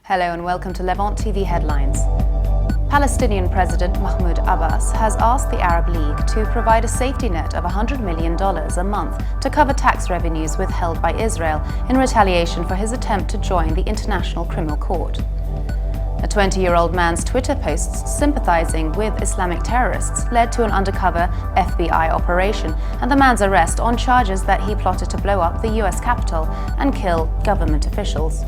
Hello and welcome to Levant TV Headlines. Palestinian President Mahmoud Abbas has asked the Arab League to provide a safety net of $100 million a month to cover tax revenues withheld by Israel in retaliation for his attempt to join the International Criminal Court. A 20-year-old man's Twitter posts sympathizing with Islamic terrorists led to an undercover FBI operation and the man's arrest on charges that he plotted to blow up the US Capitol and kill government officials.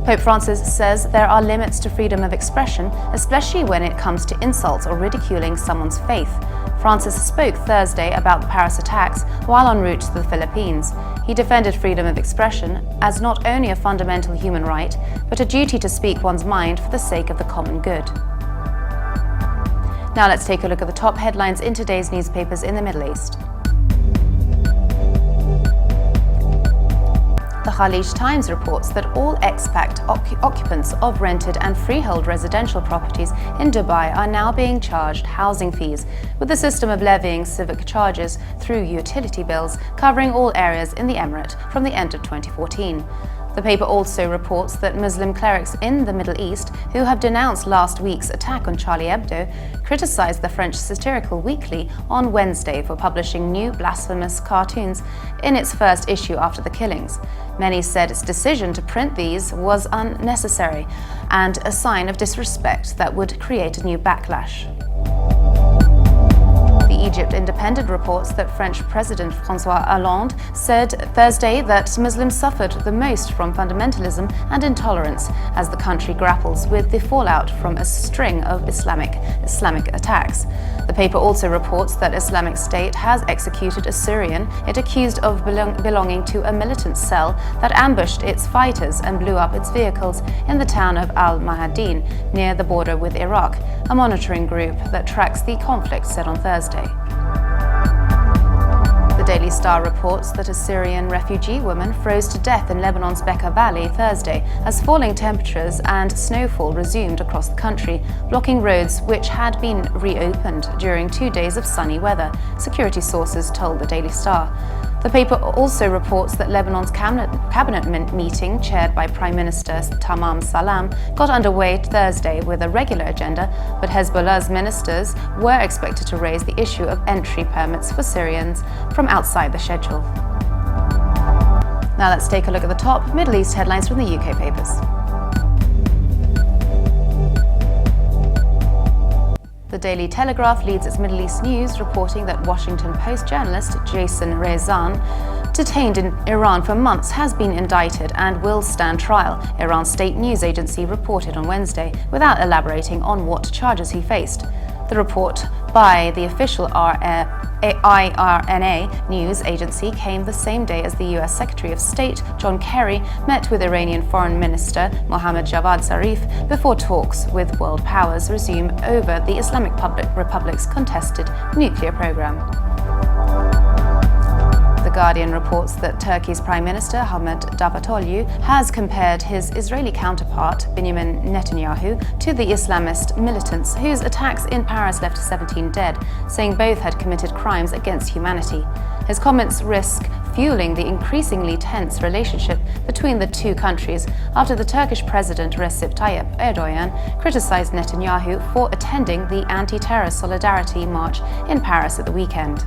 Pope Francis says there are limits to freedom of expression, especially when it comes to insults or ridiculing someone's faith. Francis spoke Thursday about the Paris attacks while en route to the Philippines. He defended freedom of expression as not only a fundamental human right, but a duty to speak one's mind for the sake of the common good. Now let's take a look at the top headlines in today's newspapers in the Middle East. The Khalij Times reports that all expat occupants of rented and freehold residential properties in Dubai are now being charged housing fees, with the system of levying civic charges through utility bills covering all areas in the emirate from the end of 2014. The paper also reports that Muslim clerics in the Middle East, who have denounced last week's attack on Charlie Hebdo, criticized the French satirical weekly on Wednesday for publishing new blasphemous cartoons in its first issue after the killings. Many said its decision to print these was unnecessary and a sign of disrespect that would create a new backlash. The Egypt Independent reports that French President François Hollande said Thursday that Muslims suffered the most from fundamentalism and intolerance as the country grapples with the fallout from a string of Islamic attacks. The paper also reports that Islamic State has executed a Syrian it accused of belonging to a militant cell that ambushed its fighters and blew up its vehicles in the town of Al-Mahadin near the border with Iraq, a monitoring group that tracks the conflict said on Thursday. The Daily Star reports that a Syrian refugee woman froze to death in Lebanon's Bekaa Valley Thursday as falling temperatures and snowfall resumed across the country, blocking roads which had been reopened during 2 days of sunny weather, security sources told the Daily Star. The paper also reports that Lebanon's cabinet meeting, chaired by Prime Minister Tamam Salam, got underway Thursday with a regular agenda, but Hezbollah's ministers were expected to raise the issue of entry permits for Syrians from outside the schedule. Now let's take a look at the top Middle East headlines from the UK papers. The Daily Telegraph leads its Middle East news, reporting that Washington Post journalist Jason Rezan, detained in Iran for months, has been indicted and will stand trial, Iran's state news agency reported on Wednesday, without elaborating on what charges he faced. The report by the official IRNA news agency came the same day as the US Secretary of State John Kerry met with Iranian Foreign Minister Mohammad Zarif before talks with world powers resume over the Islamic Republic's contested nuclear program. The Guardian reports that Turkey's Prime Minister Ahmet Davutoglu has compared his Israeli counterpart Benjamin Netanyahu to the Islamist militants whose attacks in Paris left 17 dead, saying both had committed crimes against humanity. His comments risk fueling the increasingly tense relationship between the two countries after the Turkish President Recep Tayyip Erdogan criticized Netanyahu for attending the anti-terror solidarity march in Paris at the weekend.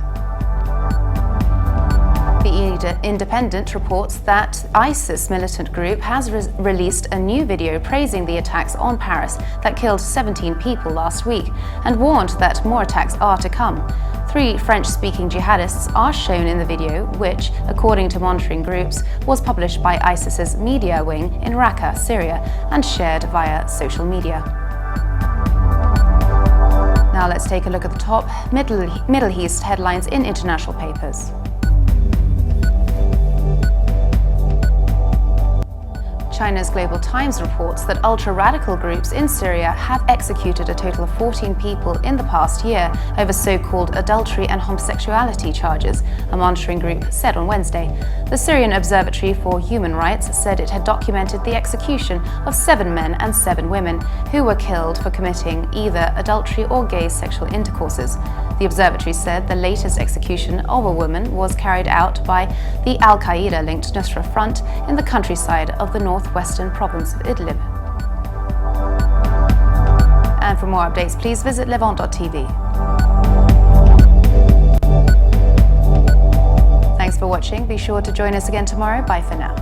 The Independent reports that ISIS militant group has released a new video praising the attacks on Paris that killed 17 people last week and warned that more attacks are to come. 3 French-speaking jihadists are shown in the video, which, according to monitoring groups, was published by ISIS's media wing in Raqqa, Syria, and shared via social media. Now let's take a look at the top Middle East headlines in international papers. China's Global Times reports that ultra-radical groups in Syria have executed a total of 14 people in the past year over so-called adultery and homosexuality charges, a monitoring group said on Wednesday. The Syrian Observatory for Human Rights said it had documented the execution of 7 men and 7 women who were killed for committing either adultery or gay sexual intercourses. The observatory said the latest execution of a woman was carried out by the Al-Qaeda-linked Nusra Front in the countryside of the northwestern province of Idlib. And for more updates, please visit Levant.tv. Thanks for watching. Be sure to join us again tomorrow. Bye for now.